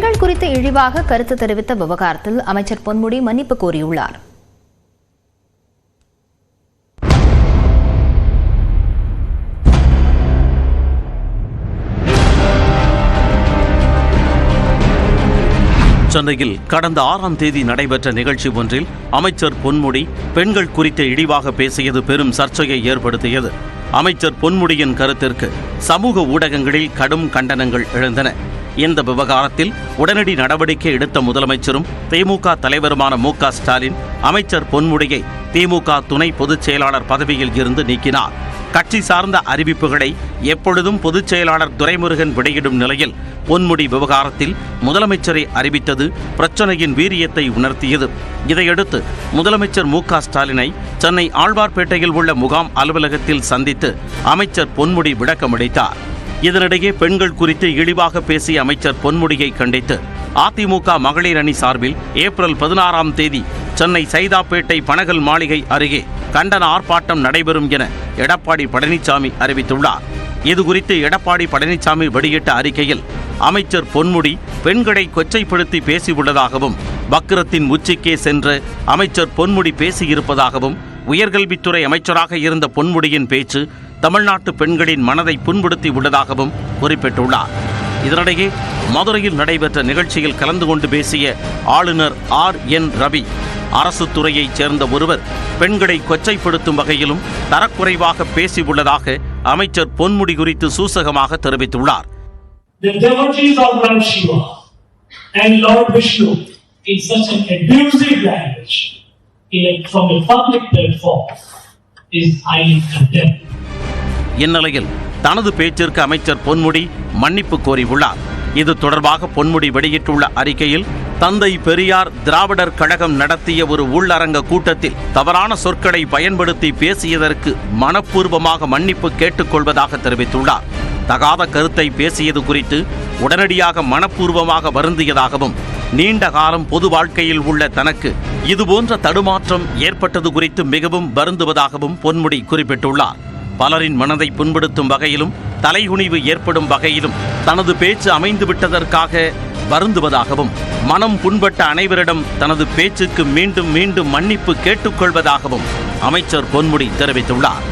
பெண்கள் குறித்து இழிவாக கருத்து தெரிவித்த விவகாரத்தில் அமைச்சர் பொன்முடி மன்னிப்பு கோரியுள்ளார். சென்னையில் கடந்த 6ஆம் தேதி நடைபெற்ற நிகழ்ச்சி ஒன்றில் அமைச்சர் பொன்முடி பெண்கள் குறித்து இழிவாக பேசியது பெரும் சர்ச்சையை ஏற்படுத்தியது. அமைச்சர் பொன்முடியின் கருத்திற்கு சமூக ஊடகங்களில் கடும் கண்டனங்கள் எழுந்தன. இந்த விவகாரத்தில் உடனடி நடவடிக்கை எடுத்த முதலமைச்சரும் திமுக தலைவருமான மு.க. ஸ்டாலின் அமைச்சர் பொன்முடியை திமுக துணை பொதுச் செயலாளர் பதவியில் இருந்து நீக்கினார். கட்சி சார்ந்த அறிவிப்புகளை எப்பொழுதும் பொதுச் செயலாளர் துரைமுருகன் வெளியிடும் நிலையில் பொன்முடி விவகாரத்தில் முதலமைச்சரை அறிவித்தது பிரச்சனையின் வீரியத்தை உணர்த்தியது. இதையடுத்து முதலமைச்சர் மு.க. ஸ்டாலினை சென்னை ஆழ்வார்பேட்டையில் உள்ள முகாம் அலுவலகத்தில் சந்தித்து அமைச்சர் பொன்முடி விளக்கமளித்தார். இதனிடையே பெண்கள் குறித்து இழிவாக பேசிய அமைச்சர் பொன்முடியை கண்டித்து அதிமுக மகளிர் அணி சார்பில் ஏப்ரல் 16ஆம் தேதி சென்னை சைதாப்பேட்டை பனகல் மாளிகை அருகே கண்டன ஆர்ப்பாட்டம் நடைபெறும் என எடப்பாடி பழனிசாமி அறிவித்துள்ளார். இதுகுறித்து எடப்பாடி பழனிசாமி வெளியிட்ட அறிக்கையில் அமைச்சர் பொன்முடி பெண்களை கொச்சைப்படுத்தி பேசியுள்ளதாகவும் வக்கிரத்தின் உச்சிக்கே சென்ற அமைச்சர் பொன்முடி பேசியிருப்பதாகவும் உயர்கல்வித்துறை அமைச்சராக இருந்த பொன்முடியின் பேச்சு தமிழ்நாட்டு பெண்களின் மனதை புண்படுத்தி உள்ளதாகவும் குறிப்பிட்டுள்ளார். இதனிடையே மதுரையில் நடைபெற்ற நிகழ்ச்சியில் கலந்து கொண்டு பேசிய ஆளுநர் ஆர்.என். ரவி அரசு துறையைச் சேர்ந்த ஒருவர் பெண்களை கொச்சைப்படுத்தும் வகையிலும் தரக்குறைவாக பேசியுள்ளதாக அமைச்சர் பொன்முடி குறித்து சூசகமாக தெரிவித்துள்ளார். The devotees of Lord Shiva and Lord Vishnu in such an abusive language from a public platform is highly condemned. இந்நிலையில் தனது பேச்சிற்கு அமைச்சர் பொன்முடி மன்னிப்பு கோரியுள்ளார். இது தொடர்பாக பொன்முடி வெளியிட்டுள்ள அறிக்கையில் தந்தை பெரியார் திராவிடர் கழகம் நடத்திய ஒரு உள்ளரங்க கூட்டத்தில் தவறான சொற்களை பயன்படுத்தி பேசியதற்கு மனப்பூர்வமாக மன்னிப்பு கேட்டுக்கொள்வதாக தெரிவித்துள்ளார். தகாத கருத்தை பேசியது குறித்து உடனடியாக மனப்பூர்வமாக வருந்தியதாகவும் நீண்ட காலம் பொது வாழ்க்கையில் உள்ள தனக்கு இதுபோன்ற தடுமாற்றம் ஏற்பட்டது குறித்து மிகவும் வருந்துவதாகவும் பொன்முடி குறிப்பிட்டுள்ளார். பலரின் மனதை புண்படுத்தும் வகையிலும் தலைகுனிவு ஏற்படும் வகையிலும் தனது பேச்சு அமைந்துவிட்டதற்காக வருந்துவதாகவும் மனம் புண்பட்ட அனைவரிடம் தனது பேச்சுக்கு மீண்டும் மீண்டும் மன்னிப்பு கேட்டுக்கொள்வதாகவும் அமைச்சர் பொன்முடி தெரிவித்துள்ளார்.